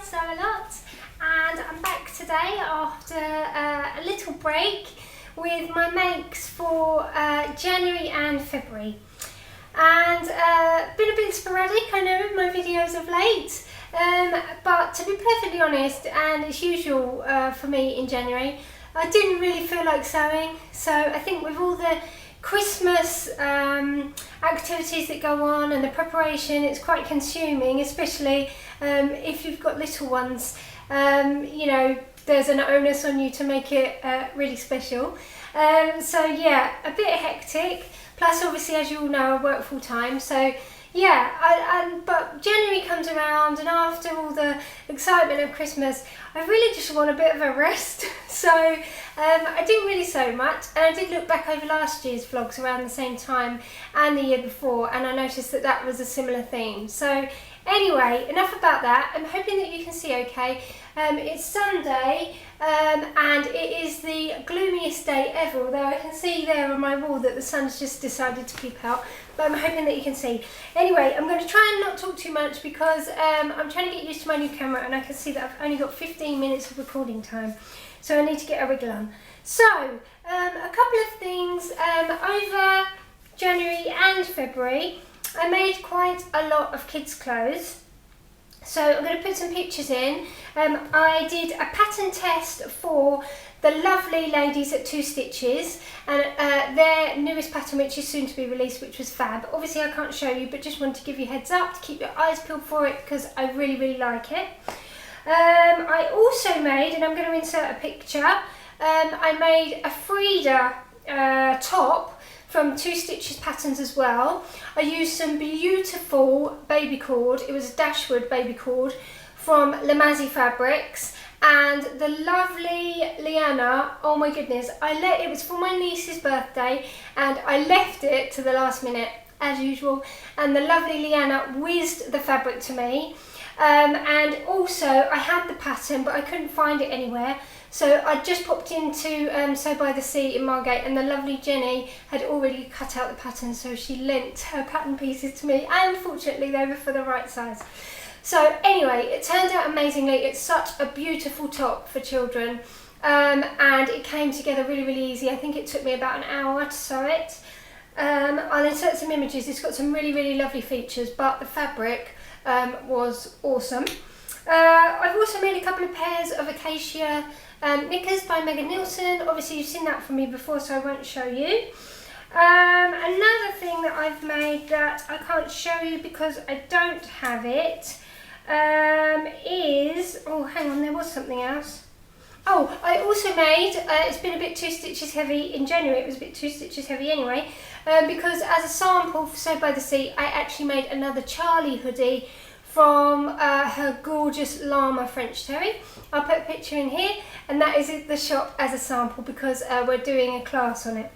So a lot, and I'm back today after a little break with my makes for January and February, and been a bit sporadic, I know, in my videos of late, but to be perfectly honest, and as usual for me in January, I didn't really feel like sewing. So I think with all the Christmas activities that go on and the preparation, it's quite consuming, especially if you've got little ones. You know, there's an onus on you to make it really special. So yeah, a bit hectic, plus obviously, as you all know, I work full time, so yeah, but January comes around, and after all the excitement of Christmas, I really just want a bit of a rest. So I didn't really sew much, and I did look back over last year's vlogs around the same time and the year before, and I noticed that that was a similar theme. So anyway, enough about that. I'm hoping that you can see okay. It's Sunday, and it is the gloomiest day ever, although I can see there on my wall that the sun's just decided to peep out, but I'm hoping that you can see. Anyway, I'm going to try and not talk too much because I'm trying to get used to my new camera, and I can see that I've only got 15 minutes of recording time, so I need to get a wriggle on. So, a couple of things. Over January and February, I made quite a lot of kids' clothes. So I'm going to put some pictures in. I did a pattern test for the lovely ladies at 2 Stitches, and their newest pattern, which is soon to be released, which was fab. Obviously I can't show you, but just wanted to give you a heads up to keep your eyes peeled for it, because I really, really like it. I also made, and I'm going to insert a picture, I made a Frida top from 2 Stitches patterns as well. I used some beautiful baby cord. It was a Dashwood baby cord from Lamazi Fabrics, and the lovely Leanna, oh my goodness, it was for my niece's birthday, and I left it to the last minute as usual, and the lovely Leanna whizzed the fabric to me. And also I had the pattern, but I couldn't find it anywhere, so I just popped into Sew by the Sea in Margate, and the lovely Jenny had already cut out the pattern, so she lent her pattern pieces to me, and fortunately they were for the right size. So anyway, it turned out amazingly. It's such a beautiful top for children, and it came together really, really easy. I think it took me about an hour to sew it. I'll insert some images. It's got some really, really lovely features, but the fabric was awesome. I've also made a couple of pairs of acacia knickers by Megan Nielsen. Obviously you've seen that from me before, so I won't show you. Another thing that I've made that I can't show you because I don't have it is, oh hang on, there was something else. Oh, I also made, it's been a bit 2 Stitches heavy in January, it was a bit 2 Stitches heavy anyway, because as a sample for Sew by the Sea, I actually made another Jalie hoodie from her gorgeous llama French terry. I'll put a picture in here, and that is at the shop as a sample because we're doing a class on it.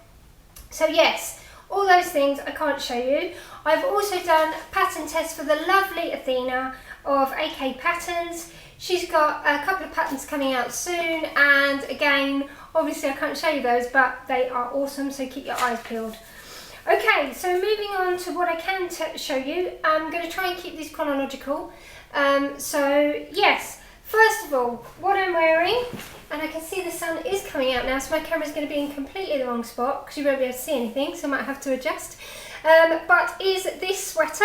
So yes, all those things I can't show you. I've also done pattern tests for the lovely Athena of AK Patterns. She's got a couple of patterns coming out soon, and again, obviously I can't show you those, but they are awesome, so keep your eyes peeled. Okay, so moving on to what I can show you. I'm going to try and keep these chronological. So yes, first of all, what I'm wearing, and I can see the sun is coming out now, so my camera's going to be in completely the wrong spot because you won't be able to see anything, so I might have to adjust. But is this sweater,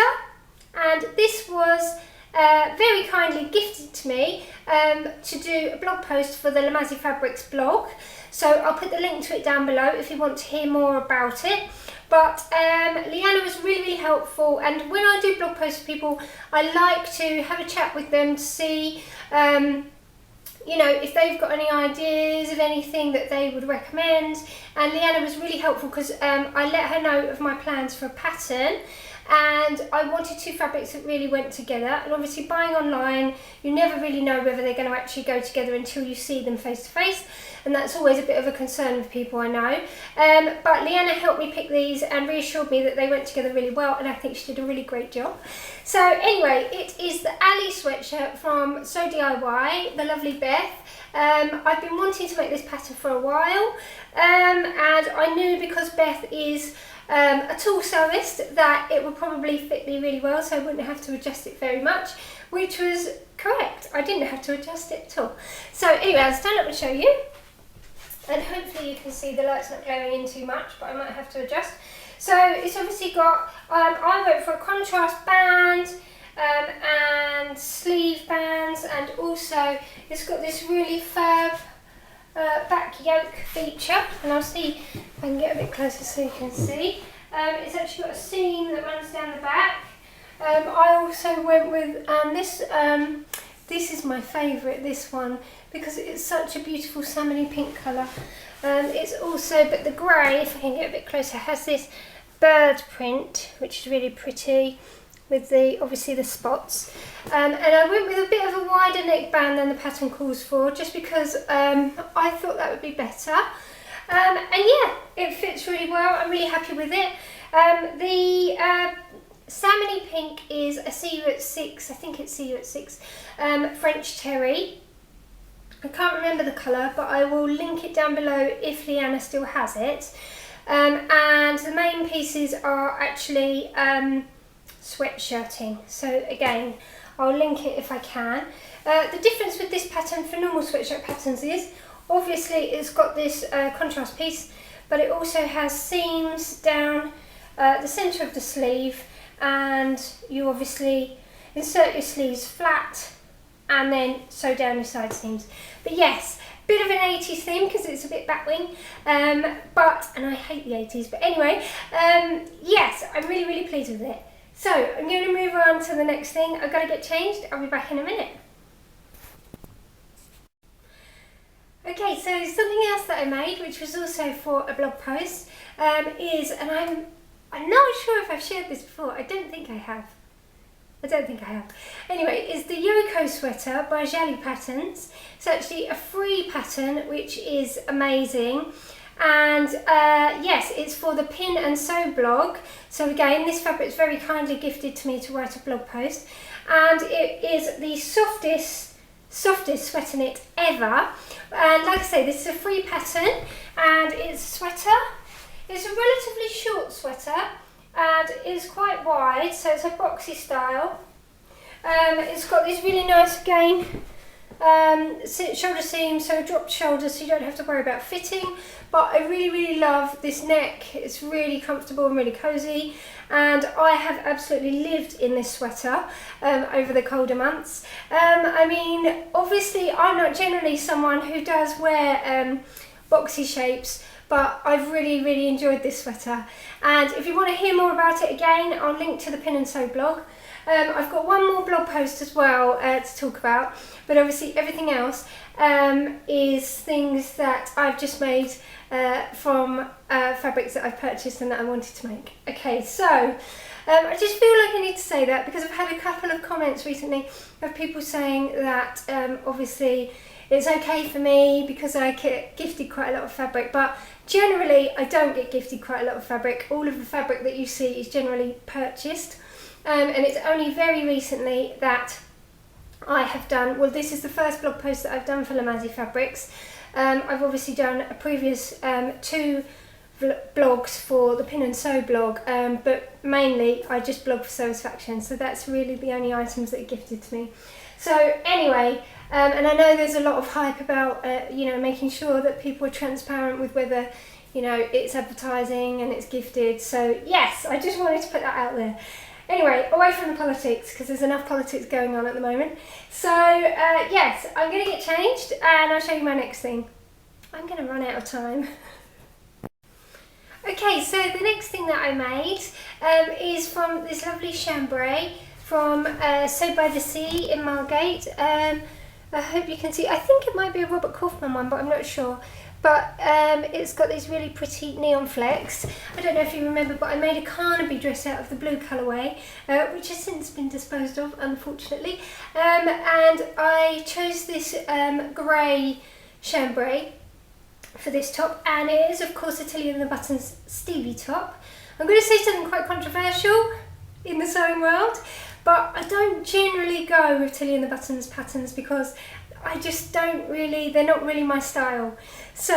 and this was very kindly gifted to me to do a blog post for the Lamazi Fabrics blog. So I'll put the link to it down below if you want to hear more about it. But Leanna was really, really helpful, and when I do blog posts for people, I like to have a chat with them to see you know, if they've got any ideas of anything that they would recommend. And Leanna was really helpful because I let her know of my plans for a pattern, and I wanted 2 fabrics that really went together. And obviously buying online, you never really know whether they're going to actually go together until you see them face to face, and that's always a bit of a concern with people, I know. But Leanna helped me pick these and reassured me that they went together really well, and I think she did a really great job. So anyway, it is the Ali sweatshirt from So DIY, the lovely Beth. I've been wanting to make this pattern for a while, and I knew because Beth is a tool sewist that it would probably fit me really well, so I wouldn't have to adjust it very much, which was correct. I didn't have to adjust it at all. So anyway, I'll stand up and show you, and hopefully you can see the light's not glowing in too much, but I might have to adjust. So it's obviously got, I went for a contrast band and sleeve bands, and also it's got this really fab back yoke feature, and I'll see if I can get a bit closer so you can see. It's actually got a seam that runs down the back. I also went with this is my favourite, this one, because it's such a beautiful salmony pink colour. It's also, but the grey, if I can get a bit closer, has this bird print, which is really pretty, with the obviously the spots. And I went with a bit of a wider neck band than the pattern calls for, just because I thought that would be better. And yeah, it fits really well. I'm really happy with it. The salmony pink is a CU at 6, I think it's CU at 6, French terry. I can't remember the colour, but I will link it down below if Leanna still has it. And the main pieces are actually sweatshirting. So again, I'll link it if I can. The difference with this pattern for normal sweatshirt patterns is, obviously it's got this contrast piece, but it also has seams down the centre of the sleeve, and you obviously insert your sleeves flat and then sew down your side seams. But yes, bit of an 80s theme because it's a bit batwing, and I hate the 80s, but anyway, yes, I'm really pleased with it. So I'm going to move on to the next thing. I've got to get changed. I'll be back in a minute. Okay, so something else that I made, which was also for a blog post, is, and I'm not sure if I've shared this before. I don't think I have. Anyway, it's the Yoko sweater by Jalie Patterns. It's actually a free pattern, which is amazing. And yes, it's for the Pin and Sew blog. So again, this fabric is very kindly gifted to me to write a blog post. And it is the softest sweater knit ever. And like I say, this is a free pattern, and it's a sweater. It's a relatively short sweater, and it's quite wide, so it's a boxy style. It's got these really nice, again, shoulder seams, so dropped shoulders, so you don't have to worry about fitting. But I really love this neck. It's really comfortable and really cozy, and I have absolutely lived in this sweater over the colder months. I mean, obviously I'm not generally someone who does wear boxy shapes, but I've really enjoyed this sweater. And if you want to hear more about it, again, I'll link to the Pin and Sew blog. I've got one more blog post as well to talk about, but obviously everything else is things that I've just made from fabrics that I've purchased and that I wanted to make. Okay, so I just feel like I need to say that because I've had a couple of comments recently of people saying that obviously it's okay for me because I get gifted quite a lot of fabric, but generally I don't get gifted quite a lot of fabric. All of the fabric that you see is generally purchased, and it's only very recently that I have done, well, this is the first blog post that I've done for Lamazi Fabrics. I've obviously done a previous 2 blogs for the Pin and Sew blog, but mainly I just blog for Sewisfaction, so that's really the only items that are gifted to me. So anyway, and I know there's a lot of hype about making sure that people are transparent with whether it's advertising and it's gifted. So yes, I just wanted to put that out there. Anyway, away from the politics, because there's enough politics going on at the moment. So yes, I'm going to get changed and I'll show you my next thing. I'm going to run out of time. Okay, so the next thing that I made is from this lovely chambray from Sew by the Sea in Margate. I hope you can see. I think it might be a Robert Kaufman one, but I'm not sure. But it's got these really pretty neon flecks. I don't know if you remember, but I made a Carnaby dress out of the blue colourway, which has since been disposed of, unfortunately. And I chose this grey chambray for this top, and it is of course a Tilly and the Buttons Stevie top. I'm going to say something quite controversial in the sewing world, but I don't generally go with Tilly and the Buttons patterns because I just don't really, they're not really my style. So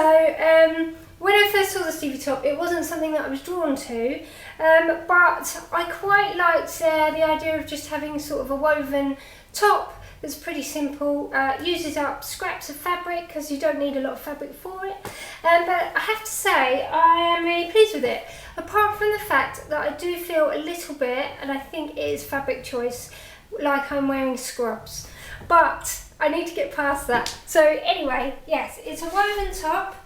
when I first saw the Stevie top, it wasn't something that I was drawn to, but I quite liked the idea of just having sort of a woven top that's pretty simple, uses up scraps of fabric because you don't need a lot of fabric for it, but I have to say I am really pleased with it, apart from the fact that I do feel a little bit, and I think it is fabric choice, like I'm wearing scrubs, but I need to get past that. So anyway, yes, it's a woven top.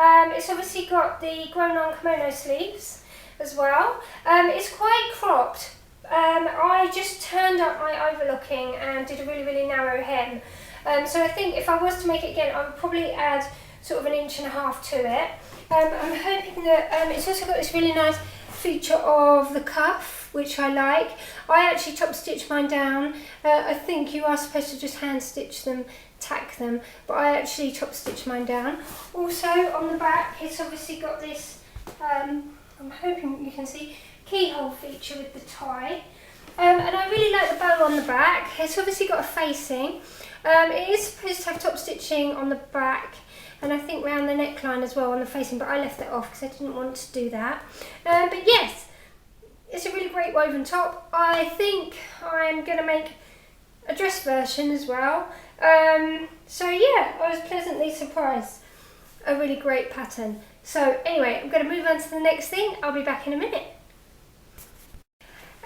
It's obviously got the grown-on kimono sleeves as well. It's quite cropped. I just turned up my overlocking and did a really, really narrow hem. So I think if I was to make it again, I would probably add sort of 1.5 inches to it. I'm hoping that it's also got this really nice feature of the cuff, which I like. I actually top stitched mine down. I think you are supposed to just hand stitch them, tack them, but I actually top stitched mine down. Also on the back, it's obviously got this, I'm hoping you can see, keyhole feature with the tie. And I really like the bow on the back. It's obviously got a facing. It is supposed to have top stitching on the back, and I think round the neckline as well on the facing, but I left that off because I didn't want to do that. But yes, it's a really great woven top. I think I'm going to make a dress version as well. So yeah, I was pleasantly surprised. A really great pattern. So anyway, I'm going to move on to the next thing. I'll be back in a minute.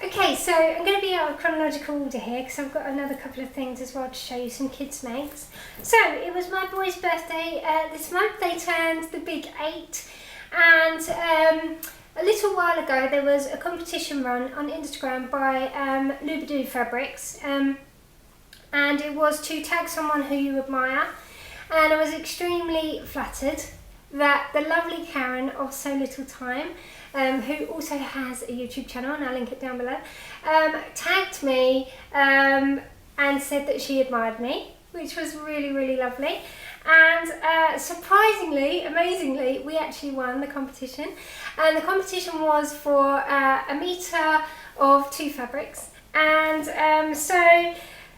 Okay, so I'm going to be out of chronological order here because I've got another couple of things as well to show you, some kids' makes. So it was my boys' birthday this month. They turned the big 8, and a little while ago there was a competition run on Instagram by Lamazi Fabrics, and it was to tag someone who you admire, and I was extremely flattered that the lovely Karen of So Little Time, who also has a YouTube channel, and I'll link it down below, tagged me and said that she admired me, which was really, really lovely. And surprisingly, amazingly, we actually won the competition. And the competition was for 1 metre of 2 fabrics. And so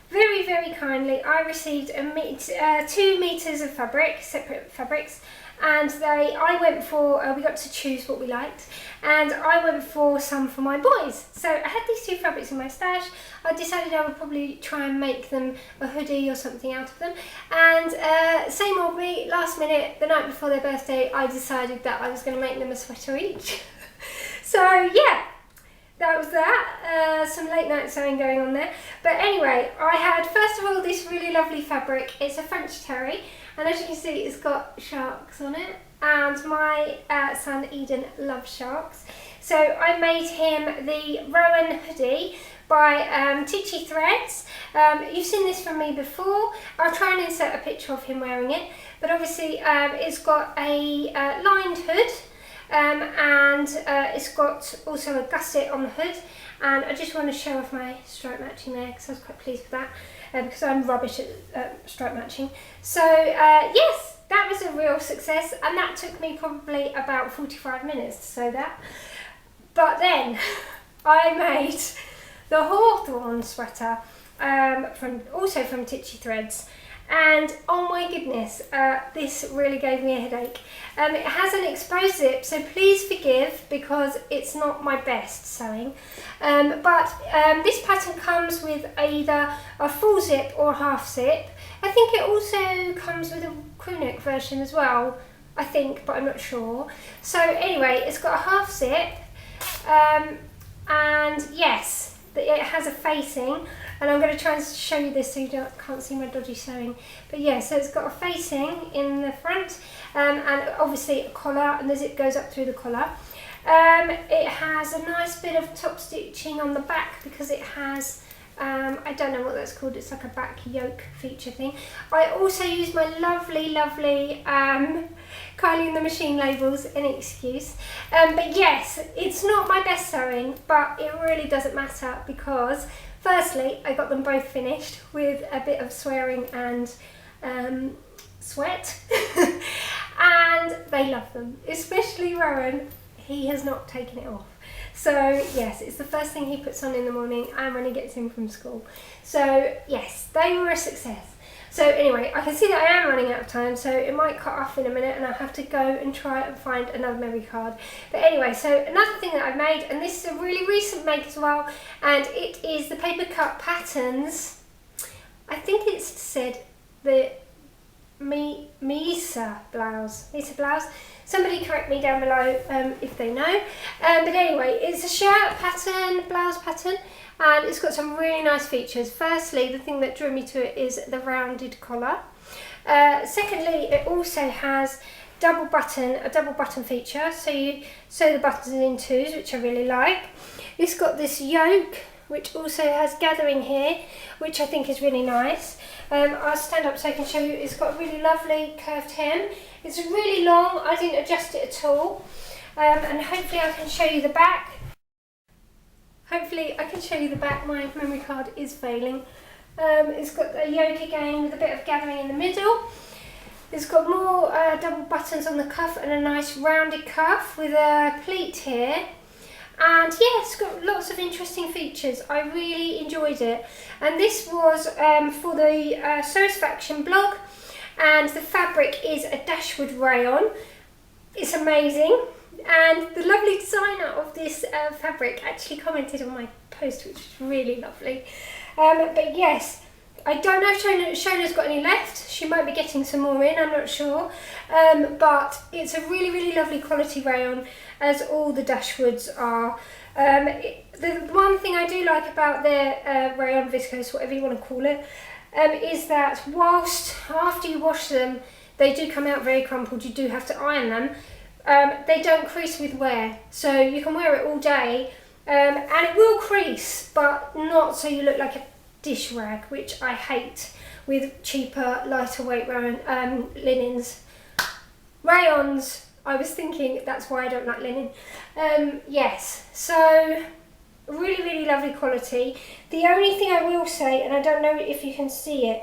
very, very kindly, I received 2 metres of fabric, separate fabrics. And I went for, we got to choose what we liked, and I went for some for my boys. So I had these 2 fabrics in my stash. I decided I would probably try and make them a hoodie or something out of them. And same old me, last minute, the night before their birthday, I decided that I was going to make them a sweater each. So yeah, that was that. Some late night sewing going on there. But anyway, I had first of all this really lovely fabric. It's a French terry. And as you can see, it's got sharks on it, and my son Eden loves sharks. So I made him the Rowan hoodie by Titchy threads. You've seen this from me before. I'll try and insert a picture of him wearing it, but obviously it's got a lined hood, and it's got also a gusset on the hood, and I just want to show off my stripe matching there because I was quite pleased with that. Because I'm rubbish at stripe matching. So yes, that was a real success, and that took me probably about 45 minutes to sew that. But then I made the Hawthorn sweater also from Titchy threads, and oh my goodness, this really gave me a headache. It has an exposed zip, so please forgive because it's not my best sewing. But this pattern comes with either a full zip or a half zip. I think it also comes with a crew neck version as well, I think, but I'm not sure. So anyway, it's got a half zip, and yes, it has a facing. And I'm going to try and show you this so you can't see my dodgy sewing. But yeah, so it's got a facing in the front, and obviously a collar, and the zip goes up through the collar. It has a nice bit of top stitching on the back because it has, I don't know what that's called, it's like a back yoke feature thing. I also use my lovely, lovely Kylie in the Machine labels, any excuse. But yes, it's not my best sewing, but it really doesn't matter because firstly, I got them both finished with a bit of swearing and sweat, and they love them, especially Rowan. He has not taken it off. So yes, it's the first thing he puts on in the morning and when he gets in from school. So yes, they were a success. So anyway, I can see that I am running out of time, so it might cut off in a minute and I'll have to go and try and find another memory card. But anyway, so another thing that I've made, and this is a really recent make as well, and it is the Papercut Patterns. I think it's said the Meissa blouse. Somebody correct me down below if they know. But anyway, it's a shirt pattern, blouse pattern, and it's got some really nice features. Firstly, the thing that drew me to it is the rounded collar. Secondly, it also has a double button feature, so you sew the buttons in twos, which I really like. It's got this yoke, which also has gathering here, which I think is really nice. I'll stand up so I can show you. It's got a really lovely curved hem. It's really long, I didn't adjust it at all. And hopefully I can show you the back. My memory card is failing. It's got a yoke again with a bit of gathering in the middle. It's got more double buttons on the cuff and a nice rounded cuff with a pleat here. And yeah, it's got lots of interesting features. I really enjoyed it. And this was for the Sewisfaction blog, and the fabric is a dashwood rayon. It's amazing. And the lovely designer of this fabric actually commented on my post, which is really lovely. But yes, I don't know if Shona's got any left. She might be getting some more in, I'm not sure. But it's a really, really lovely quality rayon, as all the dashwoods are. The one thing I do like about their rayon viscose, whatever you want to call it, is that whilst after you wash them, they do come out very crumpled. You do have to iron them. They don't crease with wear, so you can wear it all day, and it will crease, but not so you look like a dish rag, which I hate with cheaper, lighter weight linens. Rayons, I was thinking that's why I don't like linen. Yes, so really, really lovely quality. The only thing I will say, and I don't know if you can see it,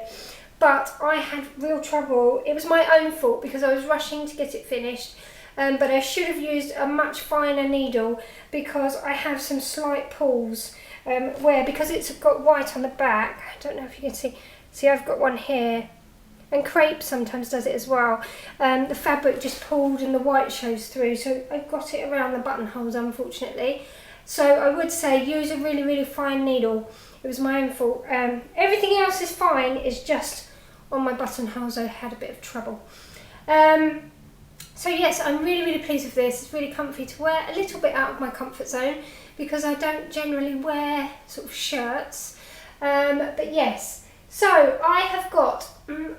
but I had real trouble. It was my own fault because I was rushing to get it finished. But I should have used a much finer needle because I have some slight pulls because it's got white on the back. I don't know if you can see I've got one here, and crepe sometimes does it as well. The fabric just pulled and the white shows through, so I got it around the buttonholes, unfortunately. So I would say use a really, really fine needle. It was my own fault. Everything else is fine, it's just on my buttonholes I had a bit of trouble. So yes, I'm really, really pleased with this. It's really comfy to wear, a little bit out of my comfort zone because I don't generally wear sort of shirts. But yes, so I have got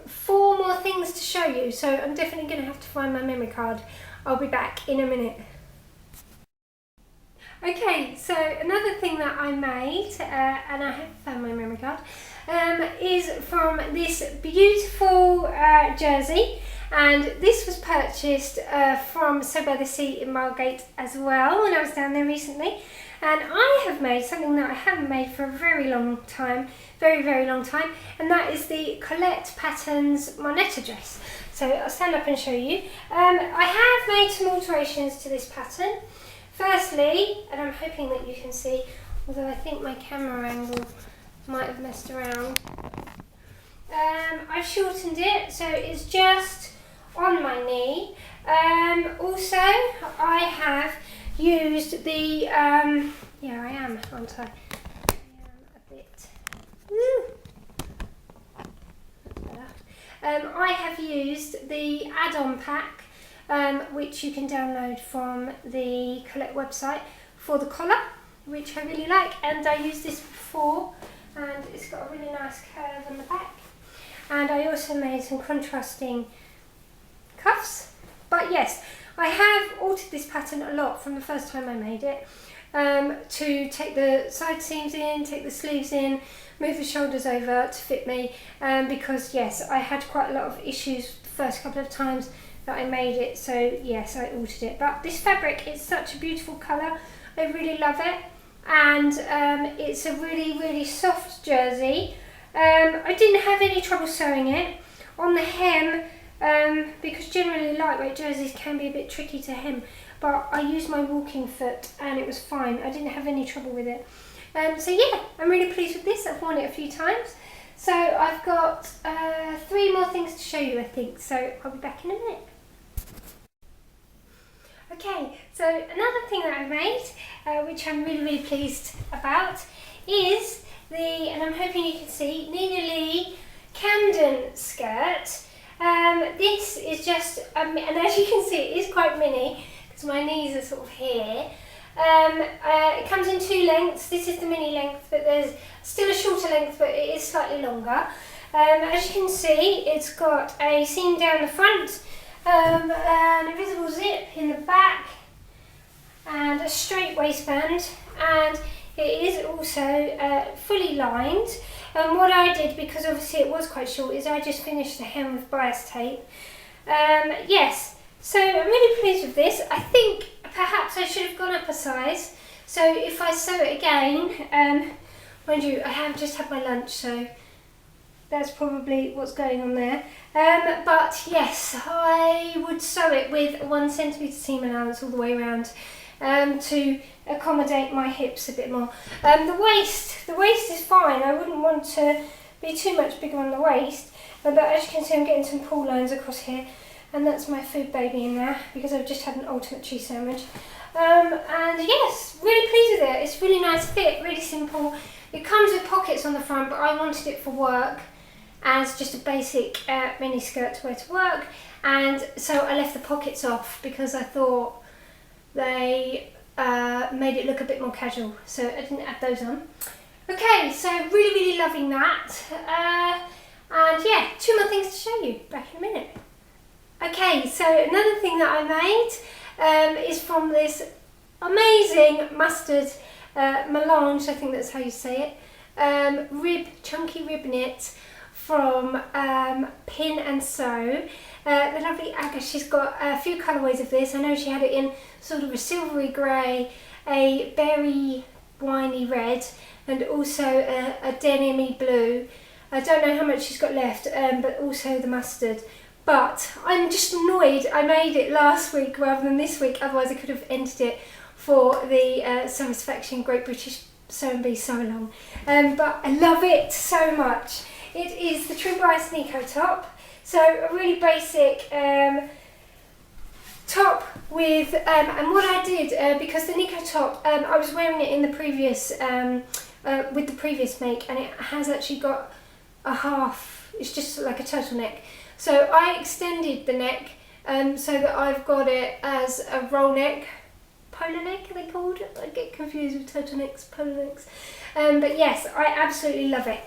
4 more things to show you, so I'm definitely going to have to find my memory card. I'll be back in a minute. Okay, so another thing that I made, and I have found my memory card, is from this beautiful jersey. And this was purchased from Sew by the Sea in Margate as well when I was down there recently. And I have made something that I haven't made for a very long time, very, very long time, and that is the Colette Patterns Moneta dress. So I'll stand up and show you. I have made some alterations to this pattern. Firstly, and I'm hoping that you can see, although I think my camera angle might have messed around, I've shortened it so it's just on my knee. Also, I have used the, yeah, I am, aren't I? I am a bit, that's better. I have used the add-on pack, which you can download from the Colette website for the collar, which I really like, and I used this before, and it's got a really nice curve on the back. And I also made some contrasting cuffs. But yes, I have altered this pattern a lot from the first time I made it, to take the side seams in, take the sleeves in, move the shoulders over to fit me, because yes, I had quite a lot of issues the first couple of times that I made it, so yes, I altered it. But this fabric is such a beautiful colour, I really love it, and it's a really, really soft jersey. I didn't have any trouble sewing it. On the hem, because generally lightweight jerseys can be a bit tricky to hem, but I used my walking foot and it was fine. I didn't have any trouble with it. So yeah, I'm really pleased with this. I've worn it a few times. So I've got 3 more things to show you, I think, so I'll be back in a minute. Okay, so another thing that I made, which I'm really pleased about, is and I'm hoping you can see, Nina Lee Camden skirt. This is just, and as you can see, it is quite mini, because my knees are sort of here. It comes in 2 lengths. This is the mini length, but there's still a shorter length, but it is slightly longer. As you can see, it's got a seam down the front, an invisible zip in the back, and a straight waistband, and it is also fully lined. And what I did, because obviously it was quite short, is I just finished the hem with bias tape. Yes, so I'm really pleased with this. I think perhaps I should have gone up a size. So if I sew it again, mind you, I have just had my lunch, so that's probably what's going on there. But yes, I would sew it with a 1 centimetre seam allowance all the way around to accommodate my hips a bit more. The waist is fine. I wouldn't want to be too much bigger on the waist, but as you can see, I'm getting some pull lines across here, and that's my food baby in there because I've just had an ultimate cheese sandwich. And yes, really pleased with it. It's really nice fit, really simple. It comes with pockets on the front, but I wanted it for work as just a basic mini skirt to wear to work, and so I left the pockets off because I thought they made it look a bit more casual, so I didn't add those on. Okay, so really loving that, and yeah, 2 more things to show you, back in a minute. Okay, so another thing that I made is from this amazing mustard melange, I think that's how you say it, chunky rib knit from Pin and Sew. The lovely Aga, she's got a few colourways of this. I know she had it in sort of a silvery grey, a berry winey red, and also a denim-y blue. I don't know how much she's got left, but also the mustard. But I'm just annoyed I made it last week rather than this week, otherwise I could have entered it for the Sewisfaction Great British Sew and Be Sew Along. But I love it so much. It is the True Bias Nikko top. So a really basic top with, and what I did, because the Nikko top, I was wearing it in the previous, with the previous make, and it has actually got a half, it's just like a turtleneck. So I extended the neck so that I've got it as a roll neck, polar neck are they called? I get confused with turtlenecks, polar necks. But yes, I absolutely love it.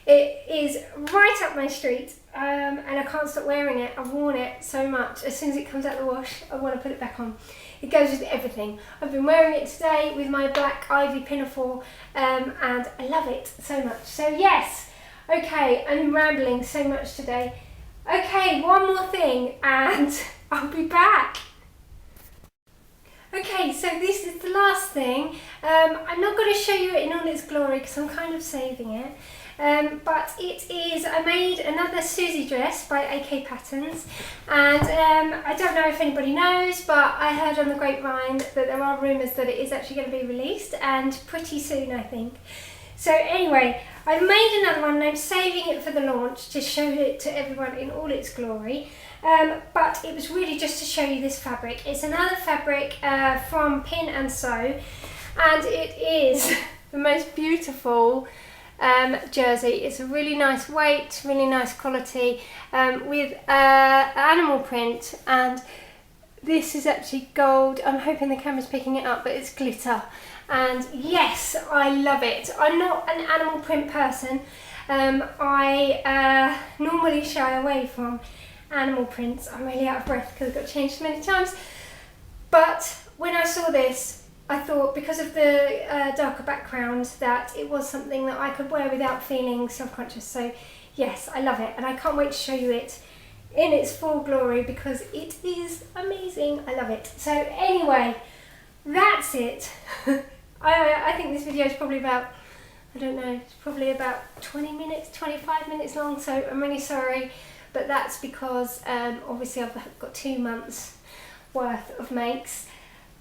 It is right up my street, and I can't stop wearing it. I've worn it so much. As soon as it comes out of the wash, I want to put it back on. It goes with everything. I've been wearing it today with my black ivy pinafore, and I love it so much. So yes, okay, I'm rambling so much today. Okay, one more thing, and I'll be back. Okay, so this is the last thing. I'm not going to show you it in all its glory because I'm kind of saving it. But it is, I made another Suzy dress by AK Patterns, and I don't know if anybody knows, but I heard on the grapevine that there are rumours that it is actually going to be released, and pretty soon I think. So anyway, I made another one and I'm saving it for the launch to show it to everyone in all its glory. But it was really just to show you this fabric. It's another fabric from Pin and Sew, and it is the most beautiful jersey. It's a really nice weight, really nice quality, with animal print, and this is actually gold. I'm hoping the camera's picking it up, but it's glitter, and yes, I love it. I'm not an animal print person. I normally shy away from animal prints. I'm really out of breath because I've got changed many times, but when I saw this, I thought, because of the darker background, that it was something that I could wear without feeling self-conscious. So yes, I love it, and I can't wait to show you it in its full glory because it is amazing. I love it. So anyway, that's it. I think this video is probably about, I don't know, it's probably about 20 minutes, 25 minutes long, so I'm really sorry, but that's because obviously I've got 2 months worth of makes.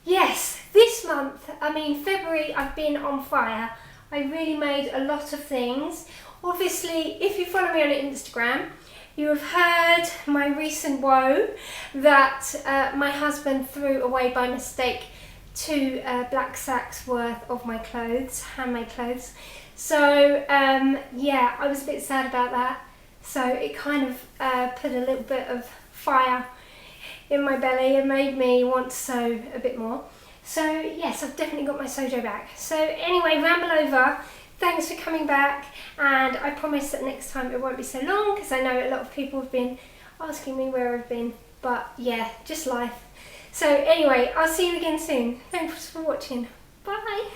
Yes, this month, I mean February, I've been on fire. I really made a lot of things. Obviously, if you follow me on Instagram, you have heard my recent woe that my husband threw away by mistake 2 black sacks worth of my clothes, handmade clothes. So yeah, I was a bit sad about that. So it kind of put a little bit of fire in my belly and made me want to sew a bit more. So yes, I've definitely got my sojo back. So anyway, ramble over. Thanks for coming back, and I promise that next time it won't be so long, because I know a lot of people have been asking me where I've been, but yeah, just life. So anyway, I'll see you again soon. Thanks for watching. Bye.